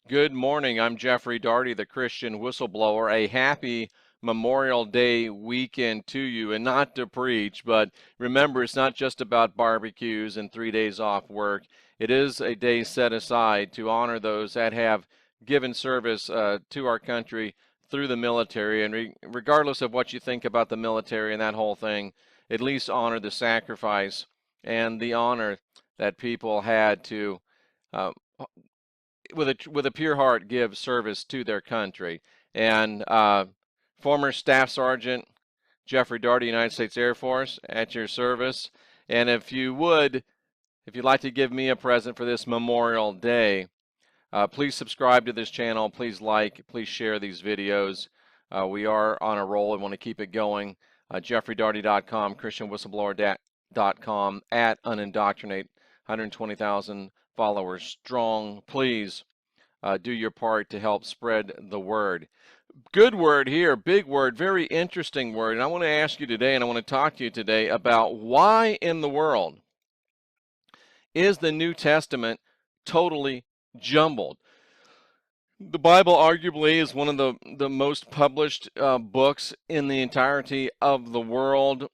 Good morning. I'm Jeffrey Daugherty, the Christian Whistleblower. A happy Memorial Day weekend to you, and not to preach, but remember, it's not just about barbecues and 3 days off work. It is a day set aside to honor those that have given service to our country through the military. And regardless of what you think about the military and that whole thing, at least honor the sacrifice and the honor that people had to uh, with a pure heart give service to their country. And former Staff Sergeant Jeffrey Daugherty, United States Air Force, at your service. And if you'd like to give me a present for this Memorial Day, please subscribe to this channel. Please like, please share these videos. We are on a roll and want to keep it going. JeffreyDaugherty.com, ChristianWhistleblower.com, at Unindoctrinate, 120,000 followers strong. Please do your part to help spread the word. Good word here, big word, very interesting word. And I want to ask you today, and I want to talk to you today about why in the world is the New Testament totally jumbled? The Bible arguably is one of the most published books in the entirety of the world.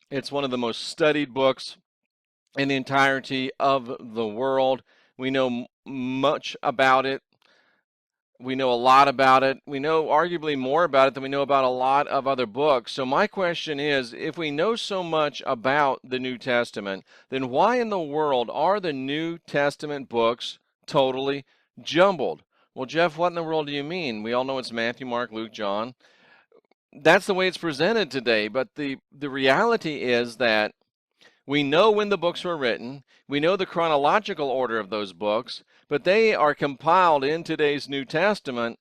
It's one of the most studied books in the entirety of the world. We know much about it. We know a lot about it. We know arguably more about it than we know about a lot of other books. So my question is, if we know so much about the New Testament, then why in the world are the New Testament books totally jumbled? Well, Jeff, what in the world do you mean? We all know it's Matthew, Mark, Luke, John. That's the way it's presented today. But the reality is that we know when the books were written. We know the chronological order of those books, but they are compiled in today's New Testament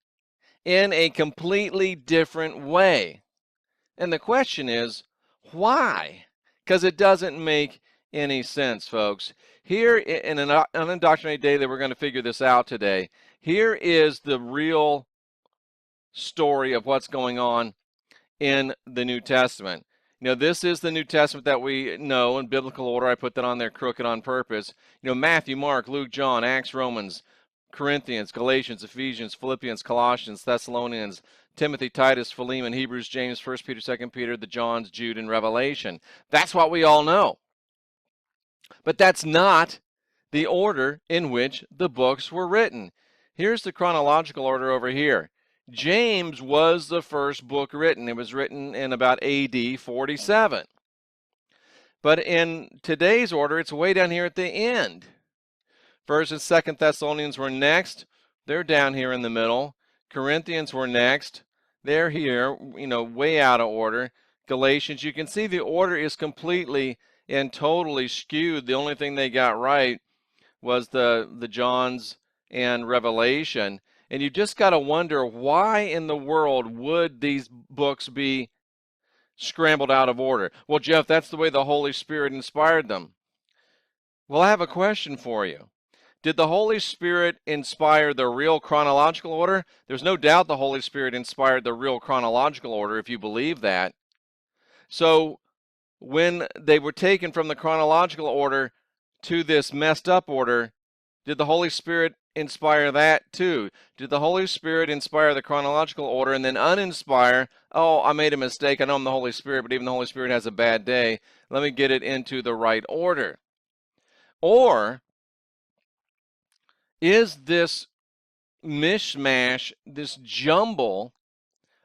in a completely different way. And the question is, why? Because it doesn't make any sense, folks. Here in an Unindoctrinated Day that we're going to figure this out today, here is the real story of what's going on in the New Testament. You know, this is the New Testament that we know in biblical order. I put that on there crooked on purpose. You know, Matthew, Mark, Luke, John, Acts, Romans, Corinthians, Galatians, Ephesians, Philippians, Colossians, Thessalonians, Timothy, Titus, Philemon, Hebrews, James, 1 Peter, 2 Peter, the Johns, Jude, and Revelation. That's what we all know. But that's not the order in which the books were written. Here's the chronological order over here. James was the first book written. It was written in about AD 47. But in today's order, it's way down here at the end. 1st and 2nd Thessalonians were next. They're down here in the middle. Corinthians were next. They're here, you know, way out of order. Galatians, you can see the order is completely and totally skewed. The only thing they got right was the Johns and Revelation. And you just got to wonder, why in the world would these books be scrambled out of order? Well, Jeff, that's the way the Holy Spirit inspired them. Well, I have a question for you. Did the Holy Spirit inspire the real chronological order? There's no doubt the Holy Spirit inspired the real chronological order, if you believe that. So when they were taken from the chronological order to this messed up order, did the Holy Spirit inspire that too? Did the Holy Spirit inspire the chronological order and then uninspire, oh, I made a mistake, I know I'm the Holy Spirit, but even the Holy Spirit has a bad day, let me get it into the right order? Or is this mishmash, this jumble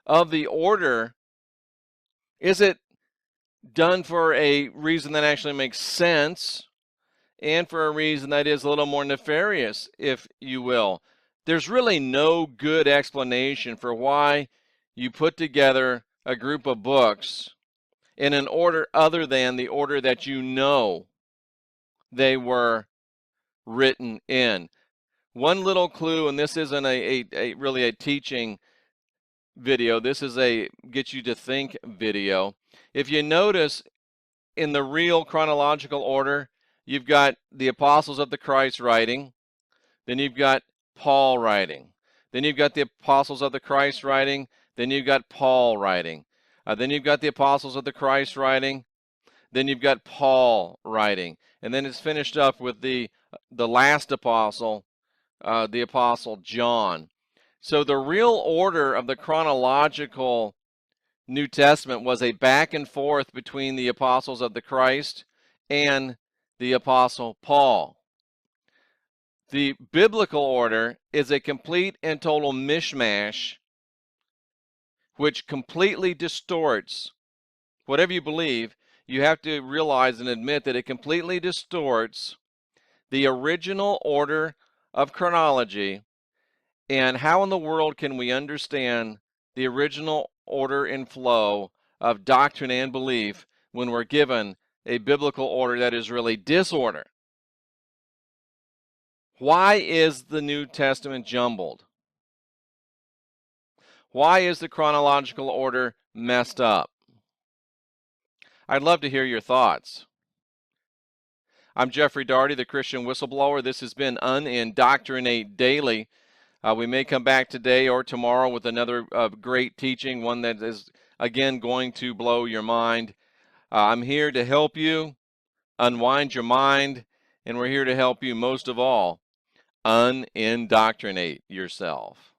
of the order, is it done for a reason that actually makes sense and for a reason that is a little more nefarious, if you will? There's really no good explanation for why you put together a group of books in an order other than the order that you know they were written in. One little clue, and this isn't really a teaching video, this is a get you to think video. If you notice, in the real chronological order, you've got the apostles of the Christ writing, then you've got Paul writing, then you've got the apostles of the Christ writing, then you've got Paul writing, then you've got the apostles of the Christ writing, then you've got Paul writing, and then it's finished up with the last apostle, the Apostle John. So the real order of the chronological New Testament was a back and forth between the apostles of the Christ and the Apostle Paul. The biblical order is a complete and total mishmash which completely distorts whatever you believe. You have to realize and admit that it completely distorts the original order of chronology. And how in the world can we understand the original order and flow of doctrine and belief when we're given a biblical order that is really disorder? Why is the New Testament jumbled? Why is the chronological order messed up? I'd love to hear your thoughts. I'm Jeffrey Daugherty, the Christian Whistleblower. This has been Unindoctrinate Daily. We may come back today or tomorrow with another great teaching, one that is, again, going to blow your mind. I'm here to help you unwind your mind, and we're here to help you, most of all, unindoctrinate yourself.